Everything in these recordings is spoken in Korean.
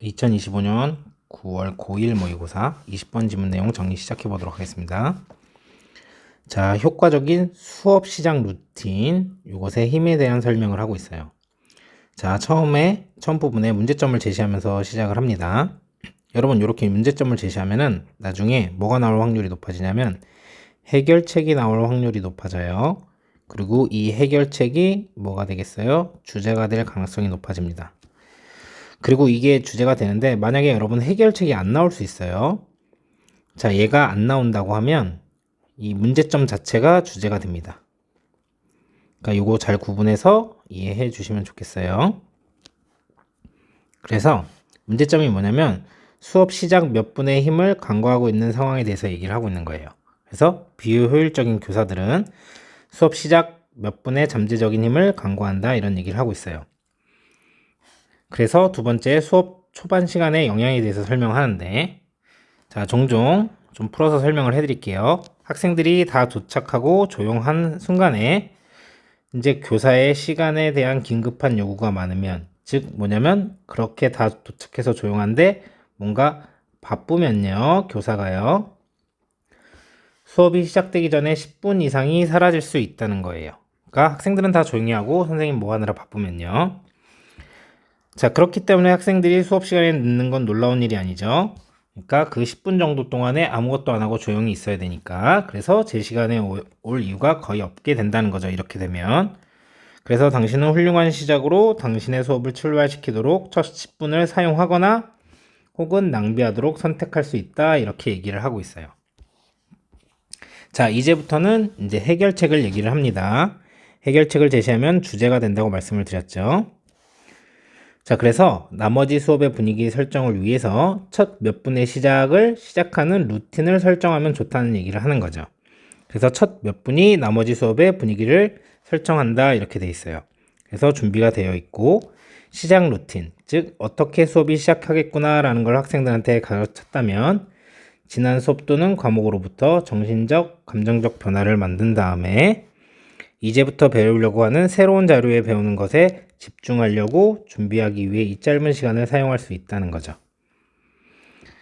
2025년 9월 고1 모의고사 20번 지문 내용 정리 시작해 보도록 하겠습니다. 자, 효과적인 수업 시작 루틴, 이것의 힘에 대한 설명을 하고 있어요. 자, 처음 부분에 문제점을 제시하면서 시작을 합니다. 여러분, 이렇게 문제점을 제시하면은 나중에 뭐가 나올 확률이 높아지냐면 해결책이 나올 확률이 높아져요. 그리고 이 해결책이 뭐가 되겠어요? 주제가 될 가능성이 높아집니다. 그리고 이게 주제가 되는데 만약에 여러분 해결책이 안 나올 수 있어요. 자, 얘가 안 나온다고 하면 이 문제점 자체가 주제가 됩니다. 그러니까 요거 잘 구분해서 이해해 주시면 좋겠어요. 그래서 문제점이 뭐냐면 수업 시작 몇 분의 힘을 간과하고 있는 상황에 대해서 얘기를 하고 있는 거예요. 그래서 비효율적인 교사들은 수업 시작 몇 분의 잠재적인 힘을 간과한다 이런 얘기를 하고 있어요. 그래서 두 번째 수업 초반 시간의 영향에 대해서 설명하는데 자, 종종 좀 풀어서 설명을 해드릴게요. 학생들이 다 도착하고 조용한 순간에 이제 교사의 시간에 대한 긴급한 요구가 많으면 즉 뭐냐면 그렇게 다 도착해서 조용한데 뭔가 바쁘면요 교사가요 수업이 시작되기 전에 10분 이상이 사라질 수 있다는 거예요. 그러니까 학생들은 다 조용히 하고 선생님 뭐 하느라 바쁘면요. 자, 그렇기 때문에 학생들이 수업 시간에 늦는 건 놀라운 일이 아니죠. 그러니까 그 10분 정도 동안에 아무것도 안 하고 조용히 있어야 되니까 그래서 제 시간에 올 이유가 거의 없게 된다는 거죠. 이렇게 되면. 그래서 당신은 훌륭한 시작으로 당신의 수업을 출발시키도록 첫 10분을 사용하거나 혹은 낭비하도록 선택할 수 있다. 이렇게 얘기를 하고 있어요. 자, 이제부터는 이제 해결책을 얘기를 합니다. 해결책을 제시하면 주제가 된다고 말씀을 드렸죠. 자, 그래서 나머지 수업의 분위기 설정을 위해서 첫 몇 분의 시작을 시작하는 루틴을 설정하면 좋다는 얘기를 하는 거죠. 그래서 첫 몇 분이 나머지 수업의 분위기를 설정한다 이렇게 돼 있어요. 그래서 준비가 되어 있고 시작 루틴, 즉 어떻게 수업이 시작하겠구나 라는 걸 학생들한테 가르쳤다면 지난 수업 또는 과목으로부터 정신적, 감정적 변화를 만든 다음에 이제부터 배우려고 하는 새로운 자료에 배우는 것에 집중하려고 준비하기 위해 이 짧은 시간을 사용할 수 있다는 거죠.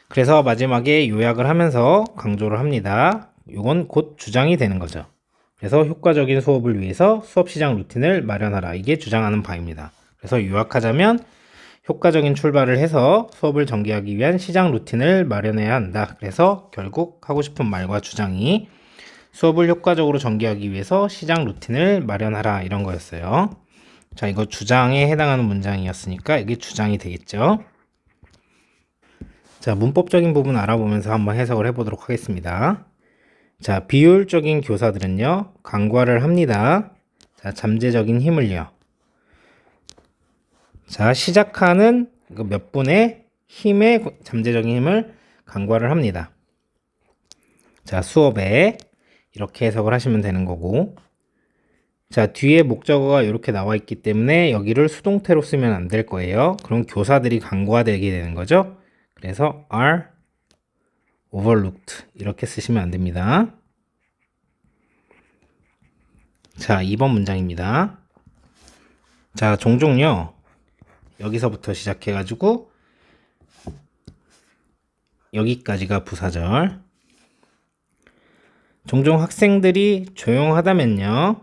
그래서 마지막에 요약을 하면서 강조를 합니다. 이건 곧 주장이 되는 거죠. 그래서 효과적인 수업을 위해서 수업 시작 루틴을 마련하라. 이게 주장하는 바입니다. 그래서 요약하자면 효과적인 출발을 해서 수업을 전개하기 위한 시작 루틴을 마련해야 한다. 그래서 결국 하고 싶은 말과 주장이 수업을 효과적으로 전개하기 위해서 시작 루틴을 마련하라 이런 거였어요. 자, 이거 주장에 해당하는 문장이었으니까 이게 주장이 되겠죠. 자, 문법적인 부분 알아보면서 한번 해석을 해보도록 하겠습니다. 자, 비효율적인 교사들은요, 간과를 합니다. 자, 잠재적인 힘을요. 자, 시작하는 몇 분의 힘의 잠재적인 힘을 간과를 합니다. 자, 수업에 이렇게 해석을 하시면 되는 거고, 자, 뒤에 목적어가 이렇게 나와 있기 때문에 여기를 수동태로 쓰면 안 될 거예요. 그럼 교사들이 간과되게 되는 거죠. 그래서 are overlooked 이렇게 쓰시면 안 됩니다. 자, 2번 문장입니다. 자, 종종요. 여기서부터 시작해가지고 여기까지가 부사절. 종종 학생들이 조용하다면요.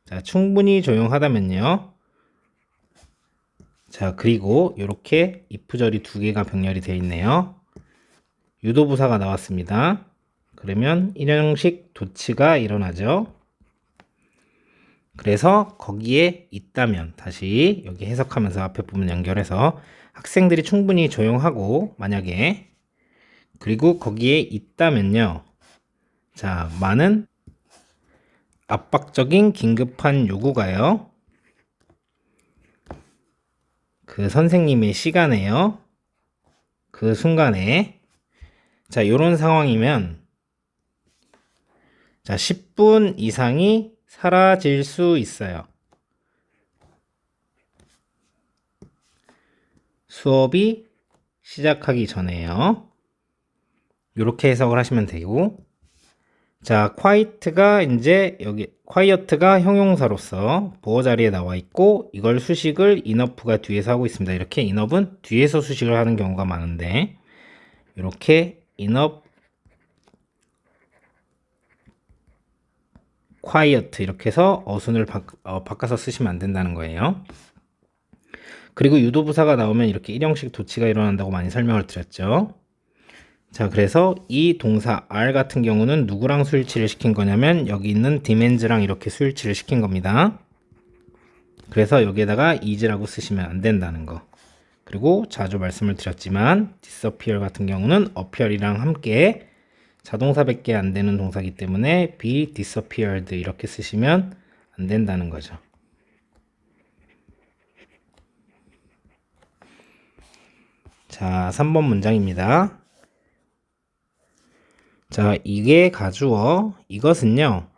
자, 충분히 조용하다면요. 자, 그리고 이렇게 if절이 두 개가 병렬이 되어 있네요. 유도부사가 나왔습니다. 그러면 일형식 도치가 일어나죠. 그래서 거기에 있다면 다시 여기 해석하면서 앞에 부분 연결해서 학생들이 충분히 조용하고 만약에 그리고 거기에 있다면요. 자, 많은 압박적인 긴급한 요구가요. 그 선생님의 시간에요. 그 순간에 자, 요런 상황이면 자, 10분 이상이 사라질 수 있어요. 수업이 시작하기 전에요. 이렇게 해석을 하시면 되고 자, quiet가 이제 여기 quiet가 형용사로서 보어 자리에 나와 있고 이걸 수식을 enough가 뒤에서 하고 있습니다. 이렇게 enough은 뒤에서 수식을 하는 경우가 많은데 이렇게 enough quiet 이렇게 해서 어순을 바꿔서 쓰시면 안 된다는 거예요. 그리고 유도부사가 나오면 이렇게 일형식 도치가 일어난다고 많이 설명을 드렸죠. 자, 그래서 이 동사 are 같은 경우는 누구랑 수일치를 시킨 거냐면 여기 있는 demands랑 이렇게 수일치를 시킨 겁니다. 그래서 여기에다가 is라고 쓰시면 안 된다는 거. 그리고 자주 말씀을 드렸지만 disappear 같은 경우는 appear이랑 함께 자동사밖에 안 되는 동사이기 때문에 be disappeared 이렇게 쓰시면 안 된다는 거죠. 자, 3번 문장입니다. 자, 이게 가주어, 이것은요.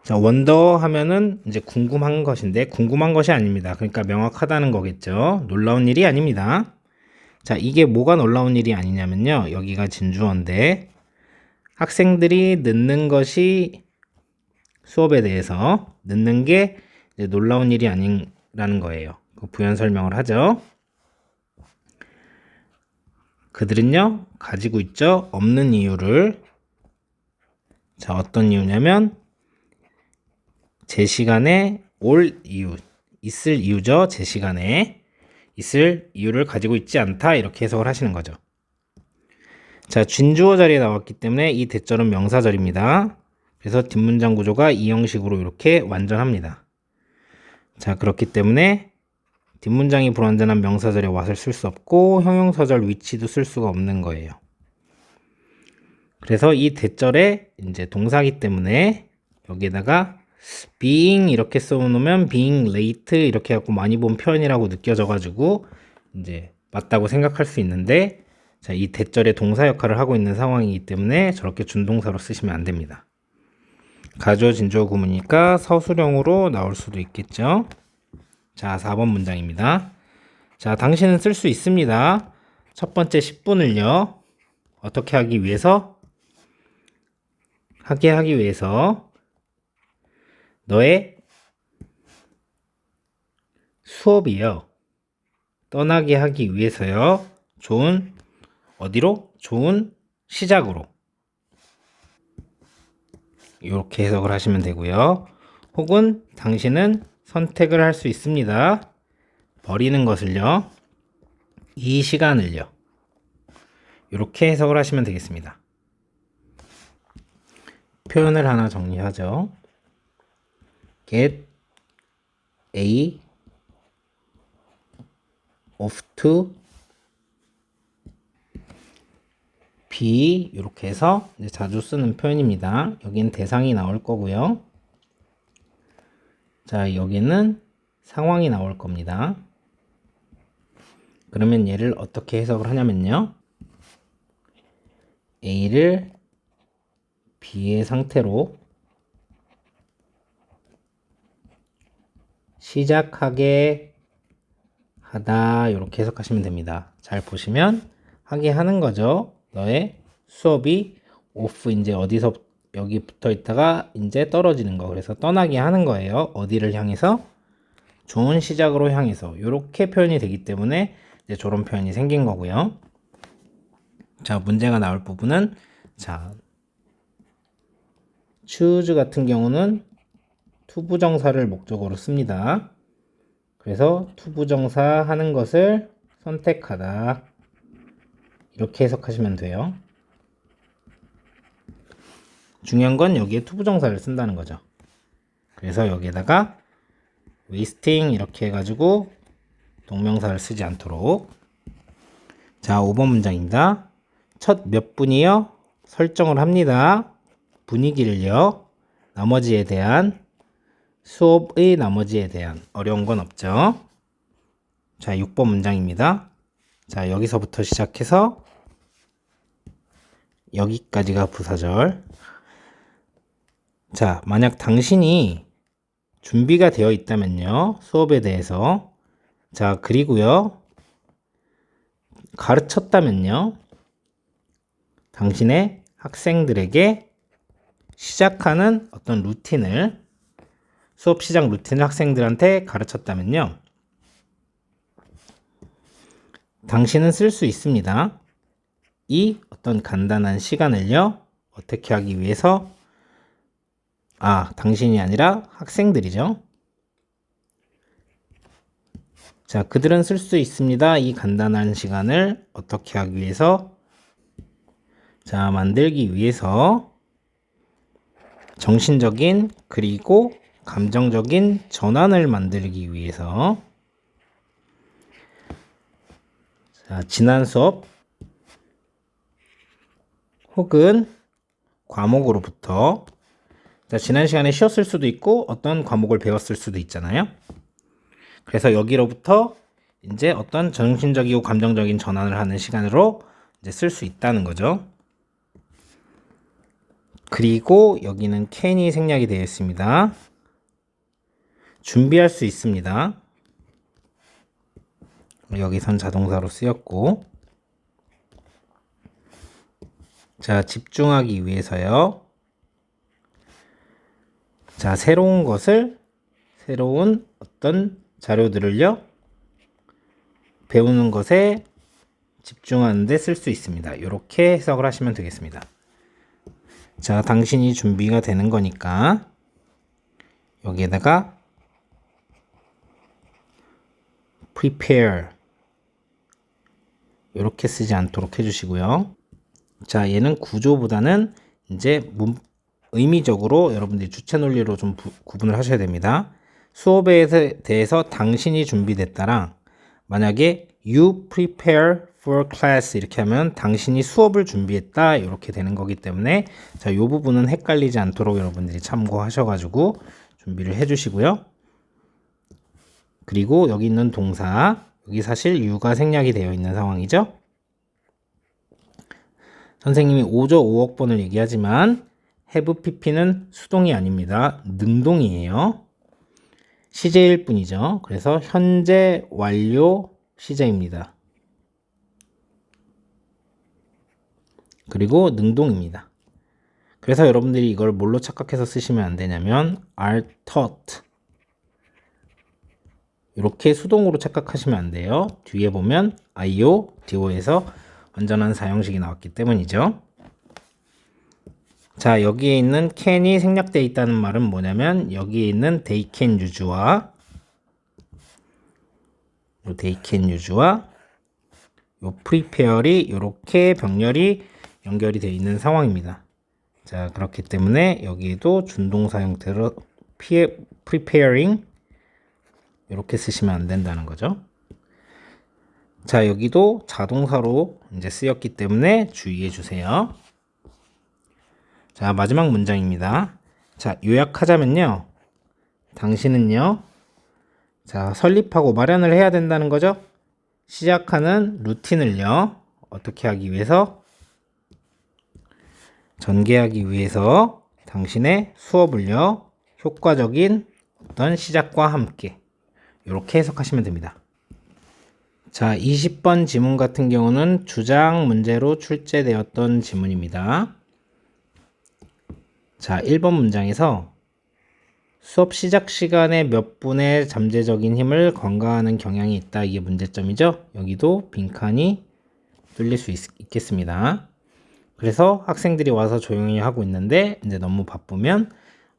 자, wonder 하면은 이제 궁금한 것인데 궁금한 것이 아닙니다. 그러니까 명확하다는 거겠죠. 놀라운 일이 아닙니다. 자, 이게 뭐가 놀라운 일이 아니냐면요. 여기가 진주어인데 학생들이 늦는 것이 수업에 대해서 늦는 게 이제 놀라운 일이 아니라는 거예요. 그 부연 설명을 하죠. 그들은요, 가지고 있죠. 없는 이유를. 자, 어떤 이유냐면 제 시간에 올 이유, 있을 이유죠. 제 시간에 있을 이유를 가지고 있지 않다. 이렇게 해석을 하시는 거죠. 자, 진주어 자리에 나왔기 때문에 이 대절은 명사절입니다. 그래서 뒷문장 구조가 이 형식으로 이렇게 완전합니다. 자, 그렇기 때문에 뒷문장이 불완전한 명사절에 what을 쓸 수 없고 형용사절 which도 쓸 수가 없는 거예요. 그래서 이 대절에 이제 동사기 때문에 여기에다가 being 이렇게 써놓으면 being late 이렇게 해갖고 많이 본 표현이라고 느껴져가지고 이제 맞다고 생각할 수 있는데 자, 이 대절의 동사 역할을 하고 있는 상황이기 때문에 저렇게 준동사로 쓰시면 안 됩니다. 가주어 진주어 구문이니까 서술형으로 나올 수도 있겠죠. 자, 4번 문장입니다. 자, 당신은 쓸 수 있습니다. 첫 번째 10분을요. 어떻게 하기 위해서? 하게 하기 위해서 너의 수업이요. 떠나게 하기 위해서요. 좋은 어디로? 좋은 시작으로. 이렇게 해석을 하시면 되고요. 혹은 당신은 선택을 할 수 있습니다. 버리는 것을요. 이 시간을요. 이렇게 해석을 하시면 되겠습니다. 표현을 하나 정리하죠. get A off to B 이렇게 해서 이제 자주 쓰는 표현입니다. 여기는 대상이 나올 거고요. 자, 여기는 상황이 나올 겁니다. 그러면 얘를 어떻게 해석을 하냐면요. A를 B의 상태로 시작하게 하다 이렇게 해석하시면 됩니다. 잘 보시면 하게 하는 거죠. 너의 수업이 오프 이제 어디서 여기 붙어 있다가 이제 떨어지는 거. 그래서 떠나게 하는 거예요. 어디를 향해서? 좋은 시작으로 향해서. 이렇게 표현이 되기 때문에 이제 저런 표현이 생긴 거고요. 자, 문제가 나올 부분은 자, choose 같은 경우는 투부정사를 목적어로 씁니다. 그래서 투부정사 하는 것을 선택하다. 이렇게 해석하시면 돼요. 중요한 건 여기에 투부정사를 쓴다는 거죠. 그래서 여기에다가 wasting 이렇게 해가지고 동명사를 쓰지 않도록. 자, 5번 문장입니다. 첫 몇 분이요? 설정을 합니다. 분위기를요. 나머지에 대한 수업의 나머지에 대한 어려운 건 없죠. 자, 6번 문장입니다. 자, 여기서부터 시작해서 여기까지가 부사절. 자, 만약 당신이 준비가 되어 있다면요. 수업에 대해서. 자, 그리고요. 가르쳤다면요. 당신의 학생들에게 시작하는 어떤 루틴을, 수업 시작 루틴을 학생들한테 가르쳤다면요. 당신은 쓸 수 있습니다. 이 어떤 간단한 시간을요. 어떻게 하기 위해서, 당신이 아니라 학생들이죠. 자, 그들은 쓸 수 있습니다. 이 간단한 시간을 어떻게 하기 위해서, 자, 만들기 위해서 정신적인 그리고 감정적인 전환을 만들기 위해서, 자, 지난 수업 혹은 과목으로부터, 자, 지난 시간에 쉬었을 수도 있고 어떤 과목을 배웠을 수도 있잖아요. 그래서 여기로부터 이제 어떤 정신적이고 감정적인 전환을 하는 시간으로 이제 쓸 수 있다는 거죠. 그리고 여기는 can이 생략이 되어 있습니다. 준비할 수 있습니다. 여기선 자동사로 쓰였고, 자, 집중하기 위해서요. 자, 새로운 어떤 자료들을요, 배우는 것에 집중하는 데 쓸 수 있습니다. 이렇게 해석을 하시면 되겠습니다. 자, 당신이 준비가 되는 거니까 여기에다가 prepare 이렇게 쓰지 않도록 해주시고요. 자, 얘는 구조보다는 이제 의미적으로 여러분들이 주체 논리로 좀 구분을 하셔야 됩니다. 수업에 대해서 당신이 준비됐다랑, 만약에 you prepare for class 이렇게 하면 당신이 수업을 준비했다 이렇게 되는 거기 때문에, 자, 이 부분은 헷갈리지 않도록 여러분들이 참고하셔가지고 준비를 해주시고요. 그리고 여기 있는 동사, 여기 사실 you가 생략이 되어 있는 상황이죠. 선생님이 5조 5억 번을 얘기하지만 have pp는 수동이 아닙니다. 능동이에요. 시제일 뿐이죠. 그래서 현재 완료 시제입니다. 그리고 능동입니다. 그래서 여러분들이 이걸 뭘로 착각해서 쓰시면 안 되냐면 are taught 이렇게 수동으로 착각하시면 안 돼요. 뒤에 보면 IO, DO에서 완전한 사형식이 나왔기 때문이죠. 자, 여기에 있는 can이 생략되어 있다는 말은 뭐냐면, 여기에 있는 they can use와 요 prepare이 이렇게 병렬이 연결이 되어 있는 상황입니다. 자, 그렇기 때문에 여기에도 준동사 형태로 preparing 이렇게 쓰시면 안 된다는 거죠. 자, 여기도 자동사로 이제 쓰였기 때문에 주의해 주세요. 자, 마지막 문장입니다. 자, 요약하자면요. 당신은요. 자, 설립하고 마련을 해야 된다는 거죠. 시작하는 루틴을요. 어떻게 하기 위해서? 전개하기 위해서 당신의 수업을요. 효과적인 어떤 시작과 함께 이렇게 해석하시면 됩니다. 자, 20번 지문 같은 경우는 주장 문제로 출제되었던 지문입니다. 자, 1번 문장에서 수업 시작 시간에 몇 분의 잠재적인 힘을 관가하는 경향이 있다. 이게 문제점이죠. 여기도 빈칸이 뚫릴 수 있겠습니다. 그래서 학생들이 와서 조용히 하고 있는데 이제 너무 바쁘면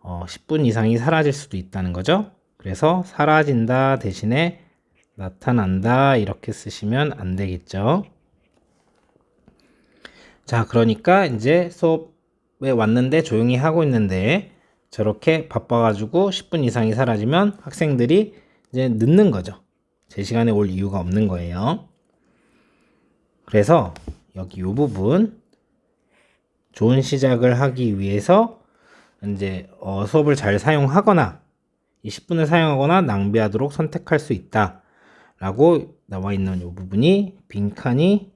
10분 이상이 사라질 수도 있다는 거죠. 그래서 사라진다 대신에 나타난다 이렇게 쓰시면 안 되겠죠. 자, 그러니까 이제 수업에 왔는데 조용히 하고 있는데 저렇게 바빠가지고 10분 이상이 사라지면 학생들이 이제 늦는 거죠. 제 시간에 올 이유가 없는 거예요. 그래서 여기 이 부분 좋은 시작을 하기 위해서 이제 수업을 잘 사용하거나 이 10분을 사용하거나 낭비하도록 선택할 수 있다 라고 나와 있는 이 부분이 빈칸이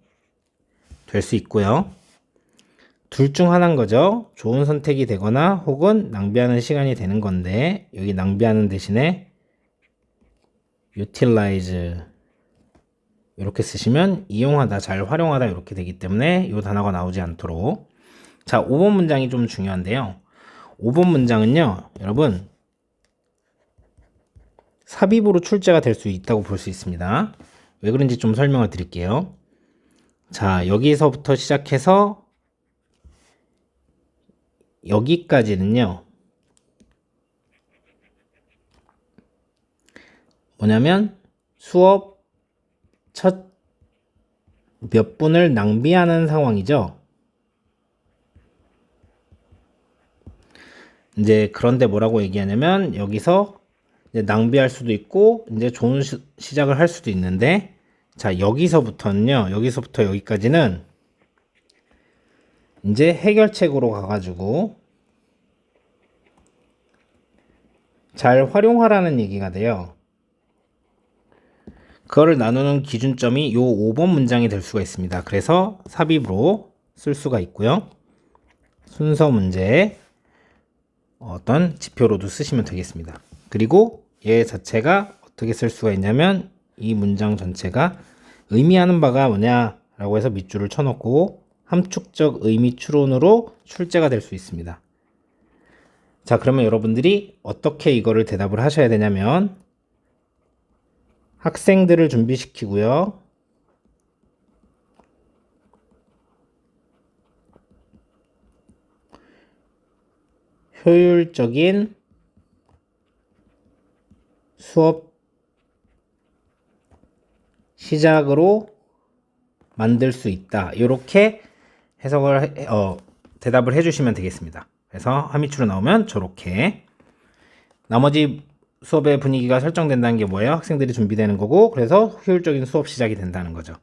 될 수 있고요. 둘 중 하나인 거죠. 좋은 선택이 되거나 혹은 낭비하는 시간이 되는 건데, 여기 낭비하는 대신에 utilize 이렇게 쓰시면 이용하다, 잘 활용하다 이렇게 되기 때문에 이 단어가 나오지 않도록. 자, 5번 문장이 좀 중요한데요. 5번 문장은요, 여러분, 삽입으로 출제가 될 수 있다고 볼 수 있습니다. 왜 그런지 좀 설명을 드릴게요. 자, 여기서부터 시작해서 여기까지는요, 뭐냐면 수업 첫 몇 분을 낭비하는 상황이죠. 이제 그런데 뭐라고 얘기하냐면 여기서 이제 낭비할 수도 있고 이제 좋은 시작을 할 수도 있는데, 자, 여기서부터는요, 여기서부터 여기까지는 이제 해결책으로 가가지고 잘 활용하라는 얘기가 돼요. 그거를 나누는 기준점이 요 5번 문장이 될 수가 있습니다. 그래서 삽입으로 쓸 수가 있고요. 순서 문제 어떤 지표로도 쓰시면 되겠습니다. 그리고 얘 자체가 어떻게 쓸 수가 있냐면 이 문장 전체가 의미하는 바가 뭐냐라고 해서 밑줄을 쳐놓고 함축적 의미 추론으로 출제가 될 수 있습니다. 자, 그러면 여러분들이 어떻게 이거를 대답을 하셔야 되냐면 학생들을 준비시키고요. 효율적인 수업 시작으로 만들 수 있다. 이렇게 해석을 대답을 해주시면 되겠습니다. 그래서 함의추로 나오면 저렇게. 나머지 수업의 분위기가 설정된다는 게 뭐예요? 학생들이 준비되는 거고, 그래서 효율적인 수업 시작이 된다는 거죠.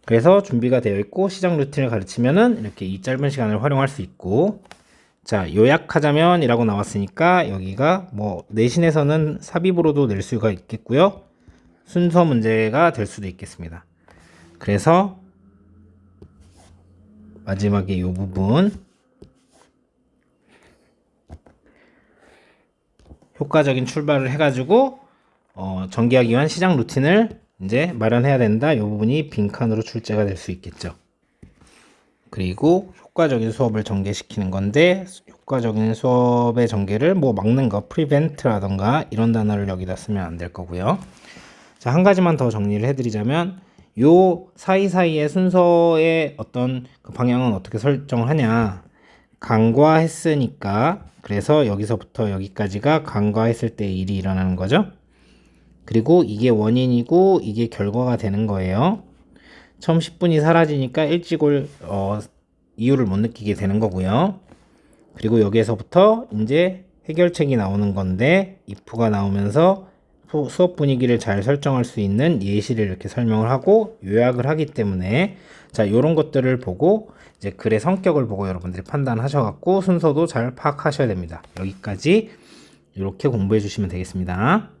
그래서 준비가 되어 있고 시작 루틴을 가르치면은 이렇게 이 짧은 시간을 활용할 수 있고, 자, 요약하자면 이라고 나왔으니까 여기가 뭐 내신에서는 삽입으로도 낼 수가 있겠고요, 순서 문제가 될 수도 있겠습니다. 그래서 마지막에 이 부분 효과적인 출발을 해가지고 전개하기 위한 시작 루틴을 이제 마련해야 된다. 이 부분이 빈칸으로 출제가 될 수 있겠죠. 그리고 효과적인 수업을 전개시키는 건데, 효과적인 수업의 전개를 뭐 막는 거, prevent라던가 이런 단어를 여기다 쓰면 안 될 거고요. 자, 한 가지만 더 정리를 해드리자면 요 사이사이의 순서의 어떤 그 방향은 어떻게 설정을 하냐, 간과했으니까 그래서 여기서부터 여기까지가 간과했을 때 일이 일어나는 거죠. 그리고 이게 원인이고 이게 결과가 되는 거예요. 처음 10분이 사라지니까 일찍 올 이유를 못 느끼게 되는 거고요. 그리고 여기에서부터 이제 해결책이 나오는 건데 if가 나오면서 수업 분위기를 잘 설정할 수 있는 예시를 이렇게 설명을 하고 요약을 하기 때문에, 자, 요런 것들을 보고 이제 글의 성격을 보고 여러분들이 판단하셔갖고 순서도 잘 파악하셔야 됩니다. 여기까지 이렇게 공부해 주시면 되겠습니다.